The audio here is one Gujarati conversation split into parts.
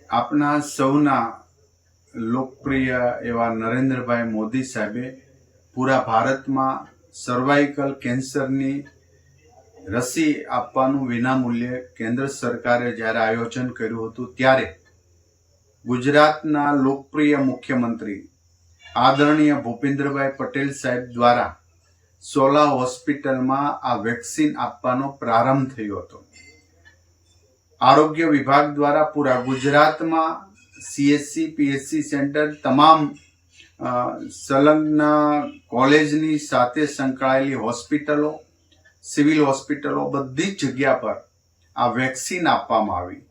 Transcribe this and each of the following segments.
આપના સૌના લોકપ્રિય એવા નરેન્દ્રભાઈ મોદી સાહેબે પૂરા ભારતમાં સર્વાઇકલ કેન્સરની રસી આપવાનું વિનામૂલ્યે કેન્દ્ર સરકારે જ્યારે આયોજન કર્યું હતું ત્યારે ગુજરાતના લોકપ્રિય મુખ્યમંત્રી આદરણીય ભૂપેન્દ્રભાઈ પટેલ સાહેબ દ્વારા સોલા હોસ્પિટલમાં આ વેક્સિન આપવાનો પ્રારંભ થયો હતો। આરોગ્ય વિભાગ દ્વારા પૂરા ગુજરાતમાં CHC PHC સેન્ટર તમામ સંલગ્ન કોલેજની સાથે સંકળાયેલી હોસ્પિટલો સિવિલ હોસ્પિટલો બધી જ જગ્યા પર આ વેક્સિન આપવામાં આવી।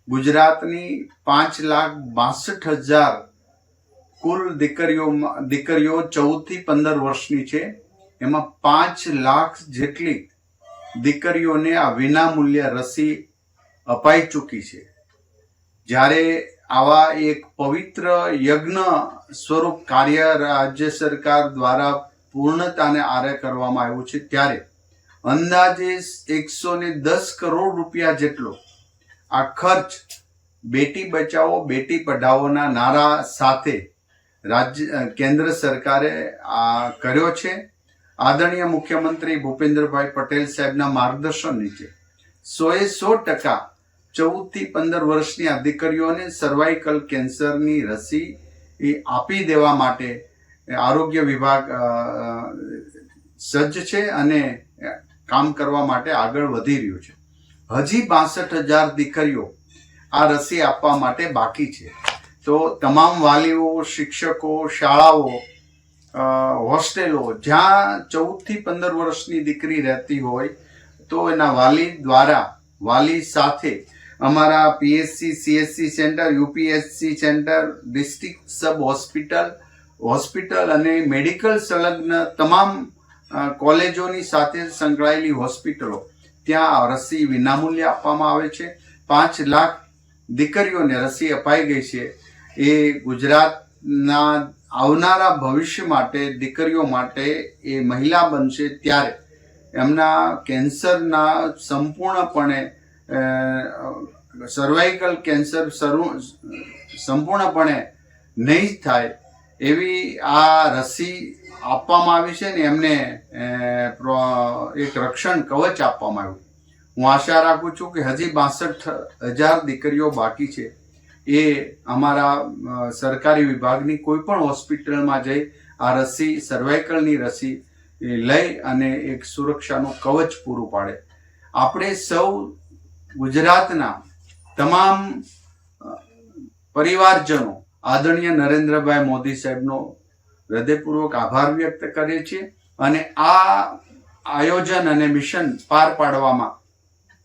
ગુજરાતની 5,62,000 કુલ દીકરીઓ 14 થી 15 વર્ષની છે। એમાં 5 લાખ જેટલી દીકરીઓને આ વિનામૂલ્ય રસી અપાઈ ચૂકી છે। જ્યારે આવા એક પવિત્ર યજ્ઞ સ્વરૂપ કાર્ય રાજ્ય સરકાર દ્વારા પૂર્ણતાને આરે કરવામાં આવ્યું છે ત્યારે અંદાજે 110 કરોડ રૂપિયા જેટલો આ ખર્ચ બેટી બચાવો બેટી પઢાઓના નારા સાથે કેન્દ્ર સરકારે આ કર્યો છે। આદરણીય મુખ્યમંત્રી ભૂપેન્દ્રભાઈ પટેલ સાહેબના માર્ગદર્શન નીચે 100% 14 થી 15 વર્ષની આ દીકરીઓને સર્વાઇકલ કેન્સરની રસી આપી દેવા માટે આરોગ્ય વિભાગ સજ્જ છે અને કામ કરવા માટે આગળ વધી રહ્યું છે। હજી 62,000 દીકરીઓ આ રસી આપવા માટે બાકી છે। તો તમામ વાલીઓ શિક્ષકો શાળાઓ હોસ્ટેલો જ્યાં 14 થી 15 વર્ષની દીકરી રહેતી હોય તો એના વાલી દ્વારા વાલી સાથે અમારા PHC CHC centre UPSC centre district sub hospital અને મેડિકલ સંલગ્ન તમામ કોલેજોની સાથે સંકળાયેલી હોસ્પિટલો ત્યાં રસી વિનામૂલ્યે આપવામાં આવે છે। 5 લાખ દીકરીઓને રસી અપાઈ ગઈ છે। એ ગુજરાતના આવનારા ભવિષ્ય માટે દીકરીઓ માટે એ મહિલા બનશે ત્યારે એમના કેન્સરના સંપૂર્ણપણે સર્વાઇકલ કેન્સર સંપૂર્ણપણે નહીં થાય એવી આ રસી આપવામાં આવી છે ને એમને એક રક્ષણ કવચ આપવામાં આવ્યું। હું આશા રાખું છું કે હજી 62,000 દીકરીઓ બાકી છે એ અમારા સરકારી વિભાગની કોઈ પણ હોસ્પિટલમાં જઈ આ રસી સર્વાઇકલની રસી લઈ અને એક સુરક્ષાનું કવચ પૂરું પાડે। આપણે સૌ ગુજરાતના તમામ પરિવારજનો આદરણીય નરેન્દ્રભાઈ મોદી સાહેબનો હૃદયપૂર્વક આભાર વ્યક્ત કરીએ છીએ અને આ આયોજન અને મિશન પાર પાડવામાં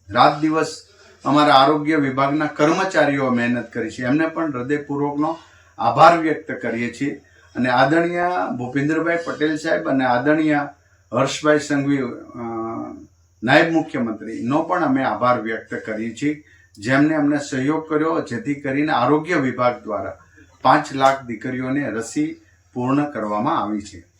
રાત દિવસ અમારા આરોગ્ય વિભાગના કર્મચારીઓ મહેનત કરી છે એમને પણ હૃદયપૂર્વકનો આભાર વ્યક્ત કરીએ છીએ અને આદરણીય ભૂપેન્દ્રભાઈ પટેલ સાહેબ અને આદરણીય હર્ષભાઈ સંઘવી નાયબ મુખ્યમંત્રીનો પણ અમે આભાર વ્યક્ત કરીએ છીએ જેમને અમને સહયોગ કર્યો જેથી કરીને આરોગ્ય વિભાગ દ્વારા 5 લાખ દીકરીઓને રસી પૂર્ણ કરવામાં આવી છે।